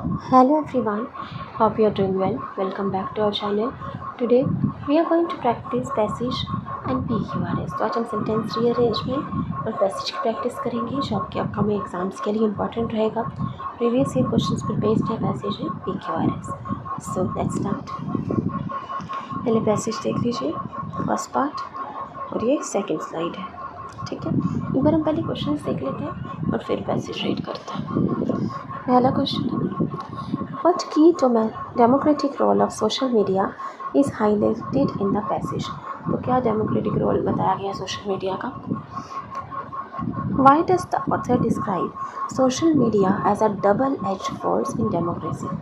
Hello everyone, hope you are doing well. Welcome back to our channel. Today we are going to practice passage and PQRS. तो आज हम sentence rearrangement और passage की practice करेंगे जो आपके upcoming exams के लिए इंपॉर्टेंट रहेगा. प्रीवियस ईयर क्वेश्चंस पर बेस्ड है passage and PQRS. So let's start. पहले पैसेज देख लीजिए, फर्स्ट पार्ट, और ये सेकंड स्लाइड है. ठीक है, एक बार हम पहले क्वेश्चंस देख लेते हैं और फिर पैसेज रीड करते हैं. पहला क्वेश्चन है, What key democratic role of social media is highlighted in the passage? तो क्या डेमोक्रेटिक रोल बताया गया सोशल मीडिया का? Why does the author describe social media as a double-edged force in democracy?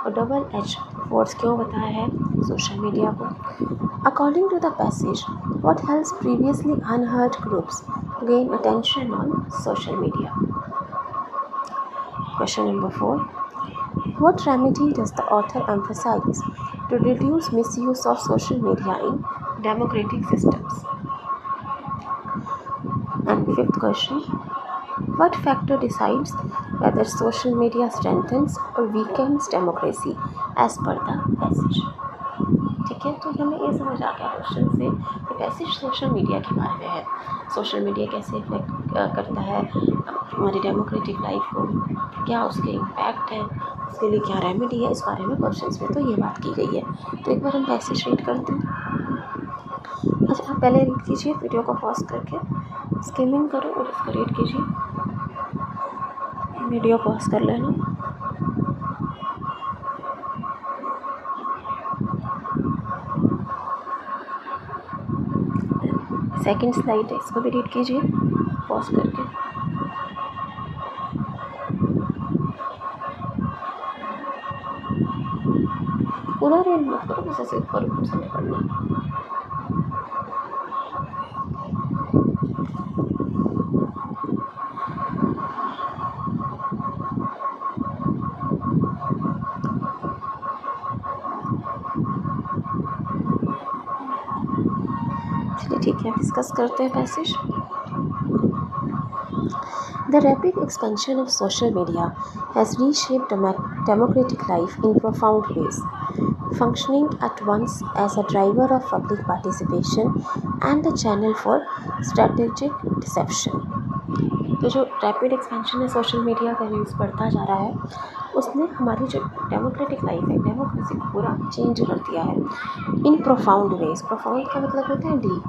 और double-edged force क्यों बताया है social media को? According to the passage, what helps previously unheard groups gain attention on social media? Question number 4. What remedy does the author emphasize to reduce misuse of social media in democratic systems? And fifth question, what factor decides whether social media strengthens or weakens democracy as per the passage? ठीक है, तो हमें ये समझ आ गया question से कि passage social media के बारे में है. सोशल मीडिया कैसे इफेक्ट करता है हमारी डेमोक्रेटिक लाइफ को, क्या उसके इम्पैक्ट है, उसके लिए क्या रेमेडी है, इस बारे में क्वेश्चंस में तो ये बात की गई है. तो एक बार हम पैसेज रीड करते हैं. अच्छा, आप पहले रीड कीजिए, वीडियो को पॉज करके स्किमिंग करो और इसको रीड कीजिए. वीडियो पॉज कर लेना. सेकंड स्लाइड है, इसको भी रीड कीजिए पॉज करके. पूरा रीड मत करो, बस ऐसे ऊपर ऊपर से पढ़ना. चलिए ठीक है, डिस्कस करते हैं passage. The rapid expansion of social media has reshaped democratic life in profound ways, functioning at once as a driver of public participation and a channel for strategic deception. तो जो रैपिड एक्सपेंशन है social media का use बढ़ता जा रहा है, उसने हमारी जो डेमोक्रेटिक लाइफ है, डेमोक्रेसी को पूरा चेंज कर दिया है इन प्रोफाउंड वेज. प्रोफाउंड का मतलब होता है deep.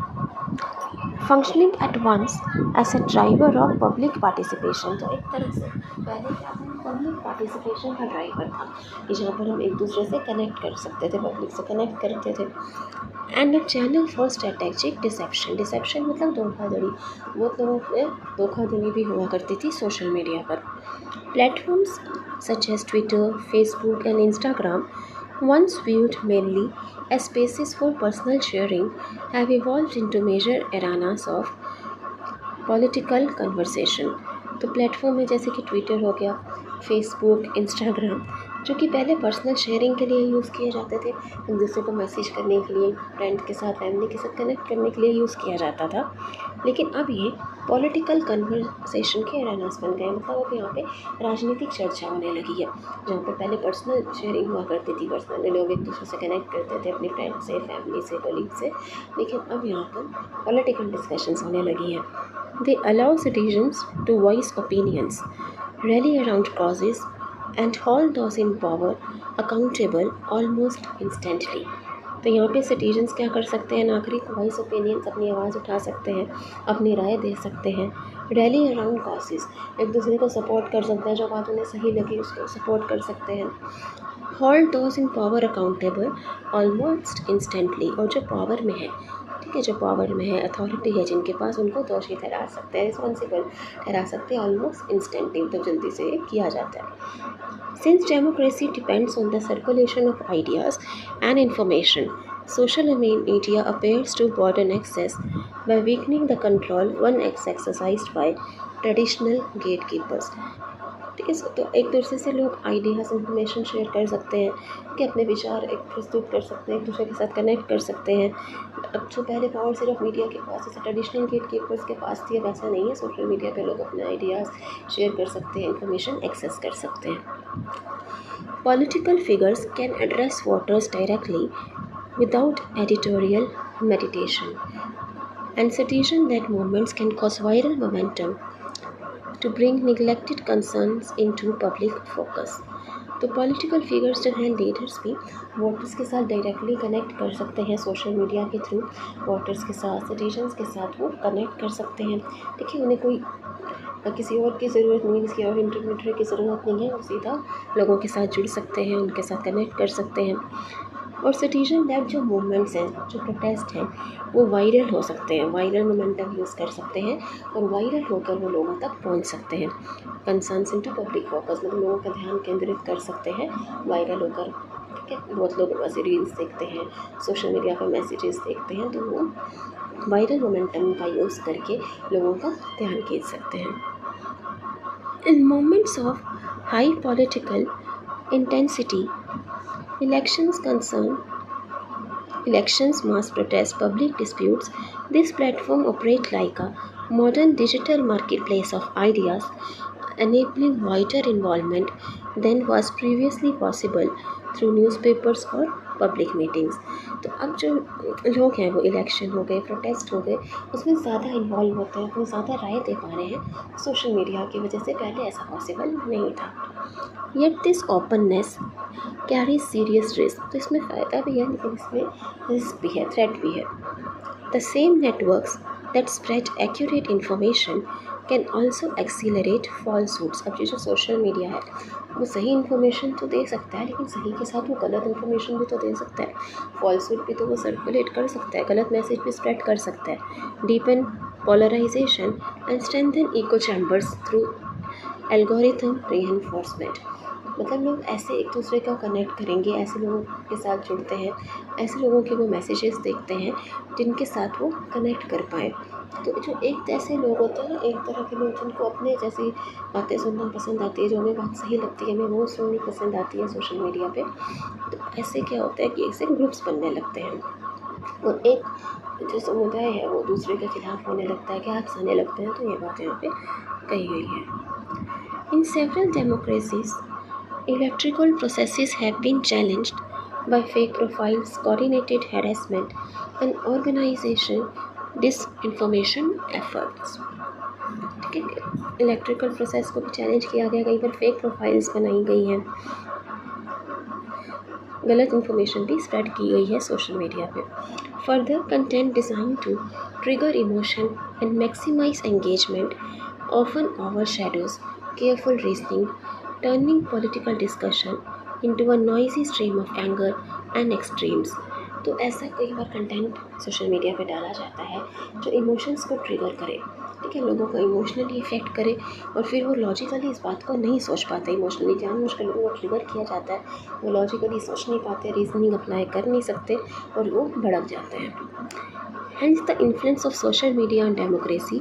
Functioning at once as a driver of public participation. तो एक तरह से पहले क्या था, पब्लिक पार्टिसिपेशन का ड्राइवर था कि जहाँ पर हम एक दूसरे से कनेक्ट कर सकते थे, पब्लिक से कनेक्ट करते थे. And a channel for strategic deception. Deception मतलब धोखाधड़ी. बहुत लोगों में धोखाधड़ी भी हुआ करती थी सोशल मीडिया पर. Platforms such as Twitter, Facebook and Instagram, once viewed mainly as spaces for personal sharing, have evolved into major arenas of political conversation. तो प्लेटफॉर्म है जैसे कि ट्विटर हो गया, फेसबुक, इंस्टाग्राम, जो कि पहले पर्सनल शेयरिंग के लिए यूज़ किए जाते थे, एक दूसरे को मैसेज करने के लिए, फ्रेंड के साथ, फैमिली के साथ कनेक्ट करने के लिए यूज़ किया जाता था. लेकिन अब ये पॉलिटिकल कन्वर्सेशन के एरेनास बन गए. मतलब अब यहाँ पे राजनीतिक चर्चा होने लगी है, जहाँ पे पहले पर्सनल शेयरिंग हुआ करती थी, पर्सनली लोग एक दूसरे से कनेक्ट करते थे अपनी फ्रेंड से, फैमिली से, कलीग से. लेकिन अब यहाँ पर पॉलिटिकल डिस्कशंस होने लगी हैं. They allow citizens to voice opinions, rally around causes, and hold those in power accountable almost instantly. तो यहाँ पे सिटीजन्स क्या कर सकते हैं, नागरिक वॉइस ओपिनियंस, अपनी आवाज़ उठा सकते हैं, अपनी राय दे सकते हैं. रैली अराउंड कॉजेज़, एक दूसरे को सपोर्ट कर सकते हैं, जो बात उन्हें सही लगी उसको सपोर्ट कर सकते हैं. Hold those in power accountable almost instantly, और जो पावर में है, ठीक है, जो पावर में है, अथॉरिटी है जिनके पास, उनको दोषी ठहरा सकते हैं, रिस्पॉन्सिबल ठहरा सकते हैं ऑलमोस्ट इंस्टेंटली, मतलब जल्दी से किया जाता है. Since democracy depends on the circulation of ideas and information, social media appears to broaden access by weakening the control once exercised by traditional gatekeepers. ठीक है, तो एक दूसरे से लोग आइडियाज़, इंफॉर्मेशन शेयर कर सकते हैं, कि अपने विचार एक प्रस्तुत कर सकते हैं, एक दूसरे के साथ कनेक्ट कर सकते हैं. अब जो पहले पावर सिर्फ मीडिया के पास, जैसे ट्रेडिशनल गेट कीपर्स के पास थी, वैसा नहीं है. सोशल मीडिया पे लोग अपने आइडियाज़ शेयर कर सकते हैं, इंफॉर्मेशन एक्सेस कर सकते हैं. Political figures can address voters directly without editorial meditation, and citizen-led movements can cause viral momentum to bring neglected concerns into public focus. तो पॉलिटिकल फिगर्स जो हैं, लीडर्स भी वोटर्स के साथ डायरेक्टली कनेक्ट कर सकते हैं सोशल मीडिया के थ्रू। वोटर्स के साथ, सिटीजन्स के साथ वो कनेक्ट कर सकते हैं। देखिए, उन्हें कोई किसी और की ज़रूरत नहीं है, किसी और इंटरमीडिएटर की ज़रूरत नहीं है। वो सीधा लोगों के साथ जुड़ सकते हैं, उनके साथ कनेक्ट कर सकते हैं। और सिटीजन लेड जो मूवमेंट्स हैं, जो प्रोटेस्ट हैं, वो वायरल हो सकते हैं, वायरल मोमेंटम यूज़ कर सकते हैं और वायरल होकर वो लोगों तक पहुंच सकते हैं। कंसर्न्स इनटू पब्लिक फोकस, मतलब लोगों का ध्यान केंद्रित कर सकते हैं वायरल होकर। ठीक है, बहुत लोग ऐसे रील्स देखते हैं, सोशल मीडिया पर मैसेजेस देखते हैं, तो वो वायरल मोमेंटम का यूज़ करके लोगों का ध्यान खींच सकते हैं। In moments of high political intensity, elections concern elections, mass protests, public disputes, this platform operates like a modern digital marketplace of ideas, enabling wider involvement than was previously possible through newspapers or public meetings. तो अब जो लोग हैं वो election हो गए, protest हो गए, उसमें ज़्यादा इन्वॉल्व होते हैं, अपनी ज़्यादा राय दे पा रहे हैं सोशल मीडिया की वजह से। पहले ऐसा पॉसिबल नहीं था। Yet this openness carry serious risk, तो इसमें फ़ायदा भी है लेकिन इसमें रिस्क भी है, थ्रेट भी है। The same networks that spread accurate information can also accelerate falsehoods. अब ये जो सोशल मीडिया है वो सही इन्फॉर्मेशन तो दे सकता है, लेकिन सही के साथ वो गलत इन्फॉर्मेशन भी तो दे सकता है, फॉल्सूट भी तो वो सर्कुलेट कर सकता है, गलत मैसेज भी स्प्रेड कर सकता है। Deepen polarisation and strengthen echo chambers through algorithm reinforcement, मतलब लोग ऐसे एक दूसरे का कनेक्ट करेंगे, ऐसे लोगों के साथ जुड़ते हैं, ऐसे लोगों के वो मैसेजेस देखते हैं जिनके साथ वो कनेक्ट कर पाएँ। तो जो एक ऐसे लोग होते हैं, एक तरह के लोग जिनको अपने जैसी बातें सुनना पसंद आती है, जो हमें बात सही लगती है, हमें वो सुननी पसंद आती है सोशल मीडिया पे, तो ऐसे क्या होता है कि ऐसे ग्रुप्स बनने लगते हैं और एक जो समुदाय है वो दूसरे के खिलाफ होने लगता है, क्या हंसाने लगते हैं। तो ये बात यहाँ पे कही गई है। In several democracies, electoral processes have been challenged by fake profiles, coordinated harassment, and organization disinformation efforts। ठीक है, इलेक्ट्रिकल प्रोसेस को भी चैलेंज किया गया, कई बार फेक प्रोफाइल्स बनाई गई हैं, गलत इन्फॉर्मेशन भी स्प्रेड की गई है सोशल मीडिया पे। Further content design to trigger emotion and maximise engagement often overshadows careful reasoning, turning political discussion into a noisy stream of anger and extremes। तो ऐसा कई बार कंटेंट सोशल मीडिया पे डाला जाता है जो इमोशंस को ट्रिगर करे, ठीक है, लोगों को इमोशनली इफ़ेक्ट करे और फिर वो लॉजिकली इस बात को नहीं सोच पाते। इमोशनली जानबूझकर लोगों को ट्रिगर किया जाता है, वो लॉजिकली सोच नहीं पाते, रीजनिंग अप्लाई कर नहीं सकते और वो भड़क जाते हैं। Hence, the influence of social media on democracy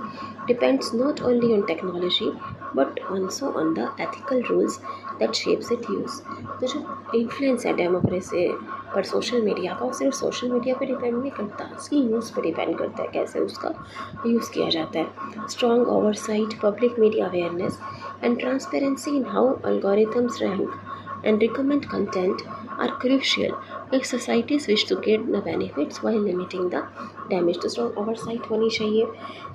depends not only on technology but also on the ethical rules that shapes its use। तो जो इन्फ्लुएंस है डेमोक्रेसी पर सोशल मीडिया का, वो सिर्फ सोशल मीडिया पर डिपेंड नहीं करता, उसकी यूज़ पर डिपेंड करता है, कैसे उसका यूज़ किया जाता है। Strong oversight, public media awareness and transparency in how algorithms rank and recommend content are crucial if societies wish to get the benefits while limiting the damage। तो स्ट्रॉन्ग ओवरसाइट होनी चाहिए,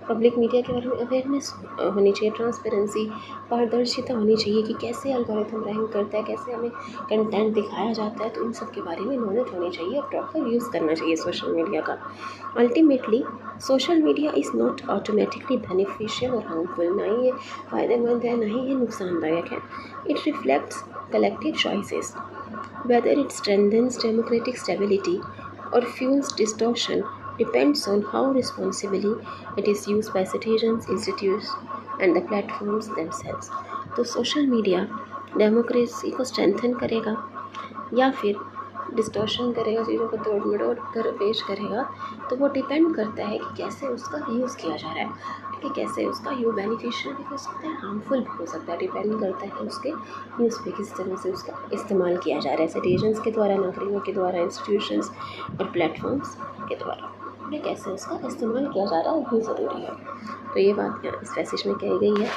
पब्लिक मीडिया के बारे में awareness होनी चाहिए, transparency, पारदर्शिता होनी चाहिए कि कैसे एल्गोरिथम रैंक करता है, कैसे हमें कंटेंट दिखाया जाता है, तो इन सब के बारे में नॉलेज होनी चाहिए और प्रॉपर यूज़ करना चाहिए सोशल मीडिया का। Ultimately social media is not automatically beneficial और हार्मफुल, ना ही ये फ़ायदेमंद है ना ही ये नुकसानदायक है। It reflects collective choices, whether it strengthens democratic stability or fuels distortion depends on how responsibly it is used by citizens, institutes and the platforms themselves। तो सोशल मीडिया डेमोक्रेसी को स्ट्रेंथन करेगा या फिर डिस्टॉर्शन करेगा, चीज़ों को तोड़ मरोड़ कर पेश करेगा, तो वो डिपेंड करता है कि कैसे उसका यूज़ किया जा रहा है, ठीक है, कैसे उसका यूँ बेनिफिशियल भी हो सकता है, हार्मफुल भी हो सकता है, डिपेंड करता है उसके यूज़ पे, किस तरह से उसका इस्तेमाल किया जा रहा है, सिटीजन्स के द्वारा, नागरिकों के द्वारा, इंस्टीट्यूशंस और प्लेटफॉर्म्स के द्वारा, कैसे उसका इस्तेमाल किया जा रहा है, ये ज़रूरी है। तो ये बात यहाँ इस पैसेज में कही गई है।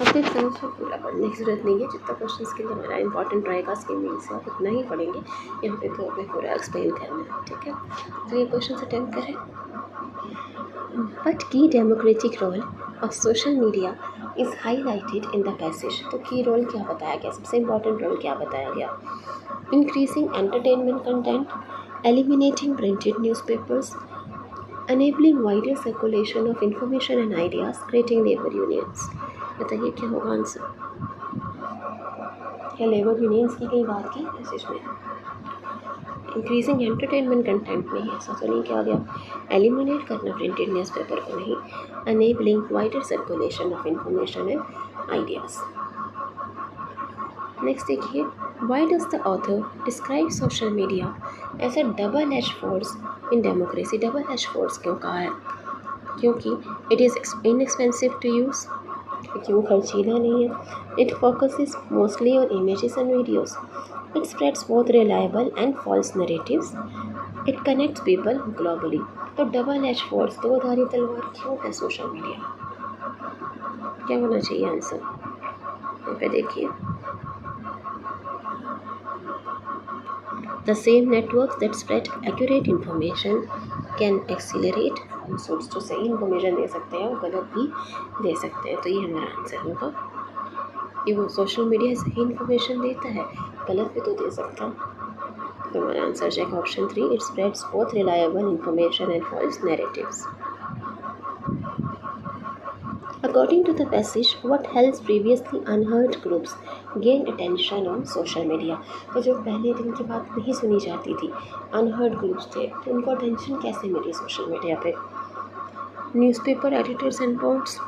अपने एग्जाम्स को पूरा पढ़ने की ज़रूरत नहीं है, जितना क्वेश्चन के लिए मेरा इंपॉर्टेंट रहेगा स्कीम मीन से आप उतना ही पढ़ेंगे। यहाँ पे तो हमें पूरा एक्सप्लेन करना है, ठीक है। तो ये क्वेश्चन अटेम्प्ट करें। But key democratic role of social media is highlighted in the passage. तो की रोल क्या बताया गया, सबसे इंपॉर्टेंट रोल क्या बताया गया? Increasing entertainment content, eliminating printed newspapers, enabling wider circulation of information and ideas, creating labor unions। बताइए क्या होगा आंसर? क्या लेबर यूनियंस की कई बात की मैसेज में? इंक्रीजिंग एंटरटेनमेंट कंटेंट नहीं, ऐसा तो नहीं किया गया। एलिमिनेट करना प्रिंटेड न्यूज़पेपर को नहीं। Enabling wider circulation of information and ideas. Next देखिए, why does the author describe social media as a double edge force in democracy. Double edge force क्यों कहा है? क्योंकि it is inexpensive to use, क्यों खर्चीला नहीं है। It focuses mostly on images and videos. It spreads both reliable and false narratives. It connects people globally. तो double edge force, दो धारी तलवार क्यों है सोशल मीडिया? क्या होना चाहिए आंसर? यहाँ पे देखिए, the same networks that spread accurate information can accelerate falsehoods। जो सही इन्फॉर्मेशन दे सकते हैं और गलत भी दे सकते हैं। तो ये हमारा आंसर होगा कि वो सोशल मीडिया सही इन्फॉर्मेशन देता है, गलत भी तो दे सकता है। तो हमारा answer check option 3, it spreads both reliable information and false narratives. According to the passage, what helps previously unheard groups gain attention on social media। तो जो पहले दिन की बात नहीं सुनी जाती थी, अनहर्ड ग्रुप्स थे, तो उनको अटेंशन कैसे मिली सोशल मीडिया पे? Newspaper editors and boards,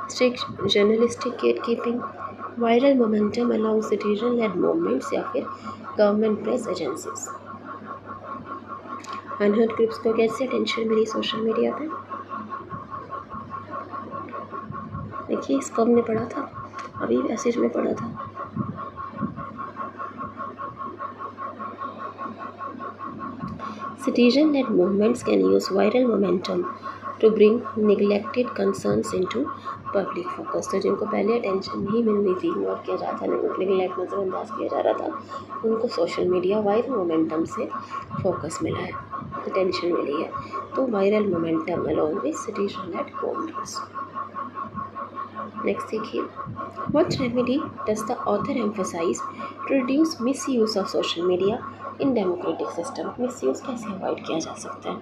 strict journalistic gate keeping, viral momentum along citizen led movements, या फिर government press agencies. Unheard groups को कैसे अटेंशन मिली सोशल मीडिया पे? देखिए, इसको हमने पढ़ा था, अभी मैसेज में पढ़ा था। Citizen-led movements can use viral momentum to bring neglected concerns into public focus। तो जिनको पहले अटेंशन नहीं मिल रही थी, इग्नोर किया जाता है, नेगलेक्ट नज़रअंदाज किया जा रहा था, उनको सोशल मीडिया वायरल मोमेंटम से फोकस मिला है, अटेंशन मिली है। तो viral momentum along with citizen led movements. Next देखिए, what remedy does the author emphasise to reduce misuse of social media in democratic system. Misuse कैसे अवॉइड किया जा सकता है?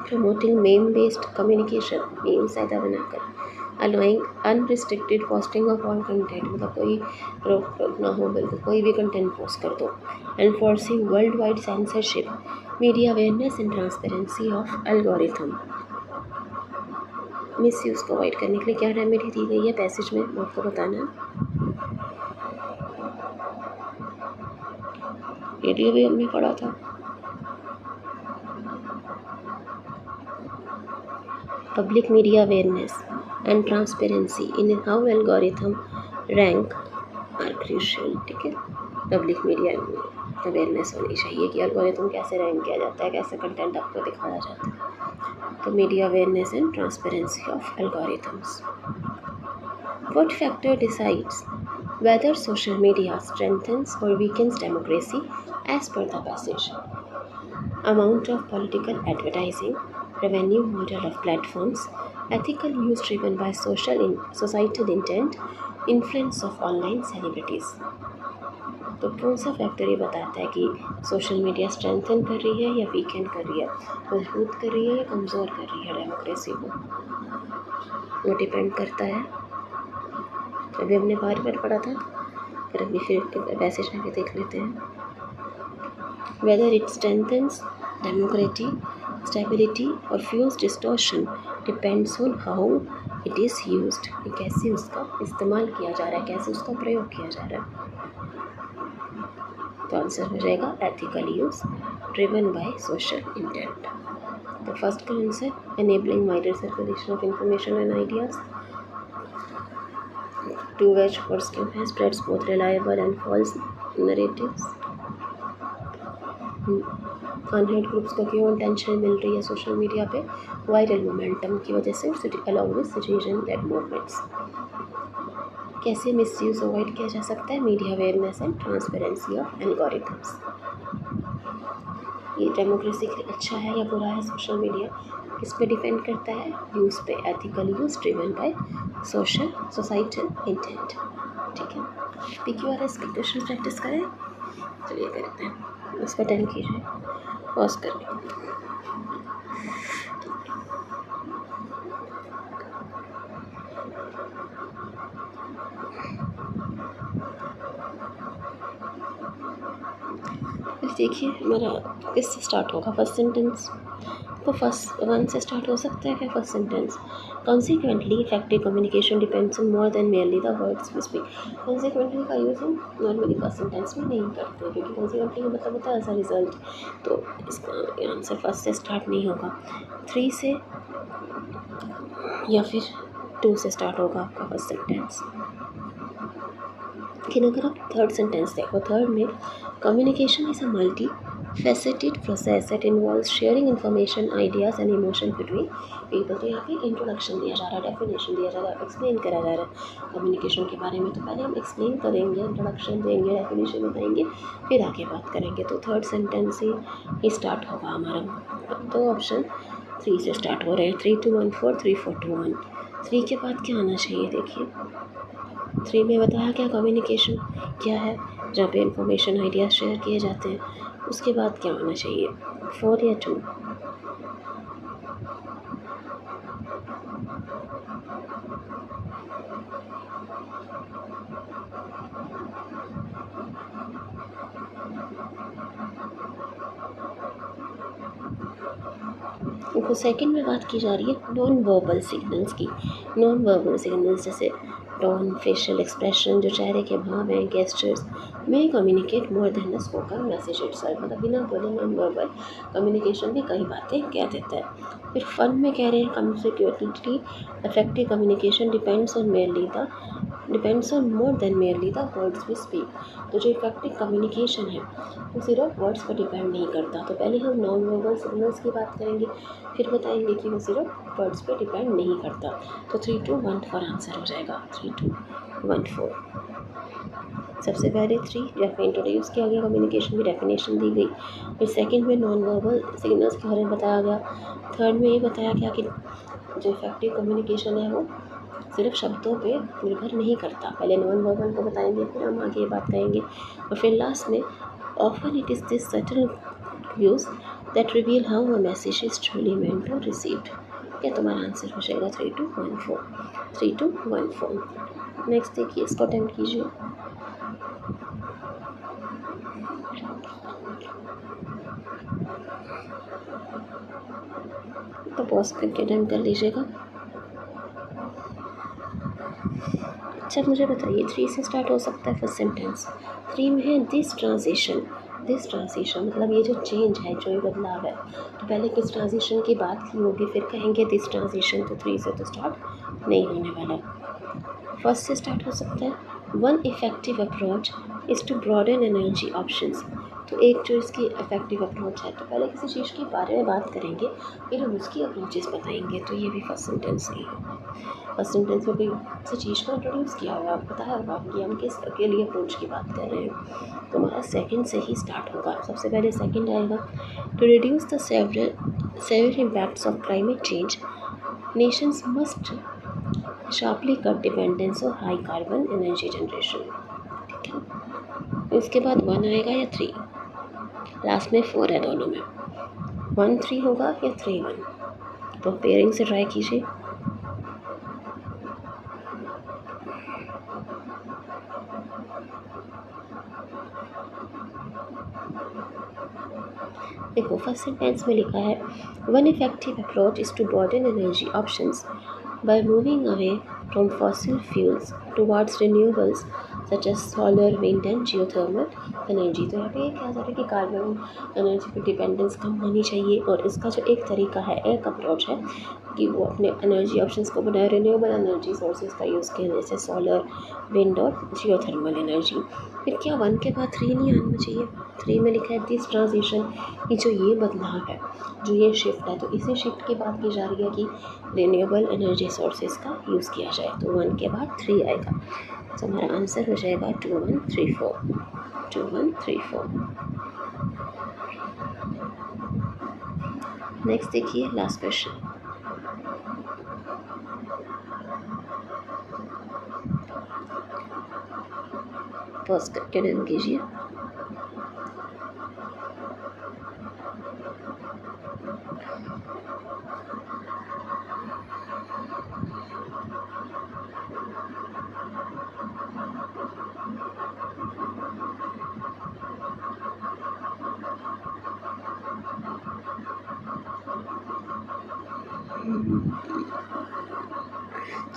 Promoting meme based communication, meme ज़्यादा बनाकर, allowing unrestricted posting of all content, मतलब कोई रोक टोक ना हो, बिल्कुल कोई भी कंटेंट पोस्ट कर दो। Enforcing world wide censorship, media awareness and transparency of algorithm. Misuse को अवॉइड करने के लिए क्या रेमेडी दी गई है पैसेज में, आपको बताना है। वीडियो भी हमने पढ़ा था। Public media awareness and transparency in how algorithm rank are crucial, ठीक है। पब्लिक मीडिया अवेयरनेस होनी चाहिए कि एल्गोरिथम कैसे रैंक किया जाता है, कैसे कंटेंट आपको दिखाया जाता है। तो media awareness and transparency of algorithms. What factor decides whether social media strengthens or weakens democracy as per the passage? Amount of political advertising, revenue model of platforms, ethical use driven by societal intent, influence of online celebrities। तो कौन सा factor ये बताता है कि social media strengthen कर रही है या वीकेंड कर रही है, मजबूत कर रही है या कमज़ोर कर रही है डेमोक्रेसी को? वो डिपेंड करता है। अभी हमने बार बार पढ़ा था, फिर अभी फिर पैसेज में भी देख लेते हैं। Whether it strengthens democratic stability और fuels distortion depends on how it is used, कैसे उसका इस्तेमाल किया जा रहा है, कैसे उसका प्रयोग किया जा रहा है। तो आंसर हो जाएगा ethical use driven by social intent. तो फर्स्ट का answer enabling wider circulation of information and ideas. Two-edged force spreads both reliable and false narratives. Unheard groups को क्यों टेंशन मिल रही है सोशल मीडिया पे? वायरल मोमेंटम की वजह से, along with citizen led movements. कैसे मिसयूज़ अवॉइड किया जा सकता है? Media awareness and transparency of algorithms. ये डेमोक्रेसी के लिए अच्छा है या बुरा है सोशल मीडिया? किस पे डिपेंड करता है? यूज़ पे, ethical use driven by societal intent. ठीक है, PQRS की क्वेश्चन प्रैक्टिस करें। चलिए करते हैं, उसको अटेंड कीजिए, पॉज करके। देखिए हमारा किससे स्टार्ट होगा? फर्स्ट सेंटेंस तो फर्स्ट वन से स्टार्ट हो सकता है क्या first sentence? Consequently effective communication depends on more than merely the words we speak. Consequently का यूज़ हम नॉर्मली फर्स्ट सेंटेंस में नहीं करते, क्योंकि कॉन्सिक्वेंटली का मतलब होता है एज अ रिजल्ट। तो इसका आंसर फर्स्ट से स्टार्ट नहीं होगा, 3 से या फिर 2 से स्टार्ट होगा आपका फर्स्ट सेंटेंस। लेकिन अगर आप थर्ड सेंटेंस देखो, थर्ड में communication is a multi faceted process that involves sharing information, ideas and emotion between people। तो यहाँ पे इंट्रोडक्शन दिया जा रहा है, डेफिनेशन दिया जा रहा है, एक्सप्लेन करा जा रहा है कम्युनिकेशन के बारे में। तो पहले हम एक्सप्लेन करेंगे, इंट्रोडक्शन देंगे, डेफिनेशन बताएंगे, फिर आगे बात करेंगे। तो थर्ड सेंटेंस ही स्टार्ट होगा हमारा। तो ऑप्शन 3 से स्टार्ट हो रहे हैं, 3 2 1 4 3 4 2 1। 3 के बाद क्या आना चाहिए? देखिए 3 में बताया क्या कम्युनिकेशन क्या है, जहाँ पे इंफॉर्मेशन आइडियाज शेयर किए जाते हैं। उसके बाद क्या होना चाहिए? 4 या 2? देखो सेकंड में बात की जा रही है नॉन वर्बल सिग्नल्स की। नॉन वर्बल सिग्नल्स जैसे टोन, फेशियल एक्सप्रेशन, जो चेहरे के भाव हैं, गेस्चर्स में communicate more than the spoken message itself. मतलब बिना बोले नॉन वर्बल कम्युनिकेशन भी कई बातें कह देता है। फिर फन में कह रहे हैं consequently effective communication depends on more than merely the words we speak. तो जो इफेक्टिव कम्युनिकेशन है वो सिर्फ वर्ड्स पर डिपेंड नहीं करता। तो पहले हम नॉन वर्बल सिग्नल्स की बात करेंगे, फिर बताएंगे कि वो सिर्फ वर्ड्स पे डिपेंड नहीं करता। तो 3 2 1 4 आंसर हो जाएगा, 3 2 1 4। सबसे पहले 3 जहाँ पे इंट्रोड्यूस किया गया कम्युनिकेशन की डेफिनेशन दी गई। फिर सेकंड में नॉन वर्बल सिग्नल्स के बारे में बताया गया। थर्ड में ये बताया गया कि जो इफेक्टिव कम्युनिकेशन है वो सिर्फ शब्दों पे निर्भर नहीं करता। पहले नॉन वर्बल को बताएंगे, फिर हम आगे बात करेंगे। और फिर लास्ट में often it is this subtle views that reveal how a message is truly meant और रिसीव्ड। क्या तुम्हारा आंसर हो जाएगा? 3 2 1 4, 3 2 1 4। नेक्स्ट देखिए, इसको अटेम्प्ट कीजिए। तो पॉज करके अटेम्प्ट कर लीजिएगा। अच्छा मुझे बताइए, 3 से स्टार्ट हो सकता है फर्स्ट सेंटेंस। 3 में है दिस ट्रांजिशन मतलब ये जो चेंज है, जो ये बदलाव है। तो पहले किस ट्रांजिशन की बात की होगी, फिर कहेंगे दिस ट्रांजिशन। तो 3 से तो स्टार्ट नहीं होने वाला। फर्स्ट से स्टार्ट हो सकता है one effective approach is to broaden energy options. तो एक जो इसकी इफेक्टिव अप्रोच है, तो पहले किसी चीज़ के बारे में बात करेंगे, फिर हम उसकी अप्रोचेस बताएंगे। तो ये भी फर्स्ट सेंटेंस नहीं है। फर्स्ट सेंटेंस में कोई किसी चीज़ को इंट्रोड्यूस किया होगा, बताया होगा कि हम किस अकेली अप्रोच की बात कर रहे हैं। तो हमारा सेकंड से ही स्टार्ट होगा। सबसे पहले सेकंड आएगा, to reduce the several impacts of climate change nations must sharply cut dependence on high carbon energy generation. ठीक है, उसके बाद 1 आएगा या 3? लास्ट में 4 है दोनों में, 1 3 होगा या 3 1? तो पेयरिंग से ट्राई कीजिए। देखो फर्स्ट सेंटेंस में लिखा है one effective approach is to broaden energy options by moving away from fossil fuels towards renewables such as solar, wind and geothermal energy। तो यहाँ पे क्या जा रहा है कि कार्बन एनर्जी पे डिपेंडेंस कम होनी चाहिए, और इसका जो एक तरीका है, एक अप्रोच है, कि वो अपने एनर्जी ऑप्शंस को बनाए, रिन्यूएबल एनर्जी सोर्सेज का यूज़ किया, जैसे सोलर, विंड और जियोथर्मल एनर्जी। फिर क्या 1 के बाद 3 नहीं आना चाहिए? 3 में लिखा है दिस ट्रांजिशन, कि जो ये बदलाव है, जो ये शिफ्ट है, तो इसी शिफ्ट की बात की जा रही है कि रिन्यूएबल एनर्जी सोर्सेज का यूज़ किया जाए। तो 1 के बाद 3 आएगा, तो हमारा आंसर हो जाएगा 2134। 2134। नेक्स्ट देखिए लास्ट क्वेश्चन। फर्स्ट करके डन कीजिए।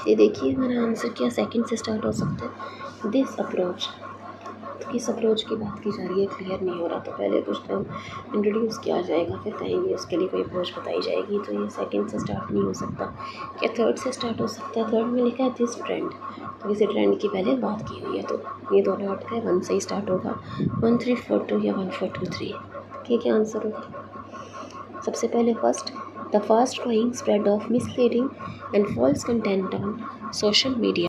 ये देखिए हमारा आंसर क्या सेकंड से स्टार्ट हो सकता है। दिस अप्रोच, तो किस अप्रोच की बात की जा रही है, क्लियर नहीं हो रहा, तो पहले कुछ टर्म इंट्रोड्यूस किया जाएगा, फिर कहेंगे उसके लिए कोई अप्रोच बताई जाएगी। तो ये सेकंड से स्टार्ट नहीं हो सकता, क्या थर्ड से स्टार्ट हो सकता है? थर्ड में लिखा है दिस ट्रेंड, तो किसी ट्रेंड की पहले बात की हुई है, तो ये दोनों हट गए, 1 से ही स्टार्ट होगा। 1342 या 1423, ठीक है आंसर होगा। सबसे पहले first, the fast growing spread of misleading and false content on social media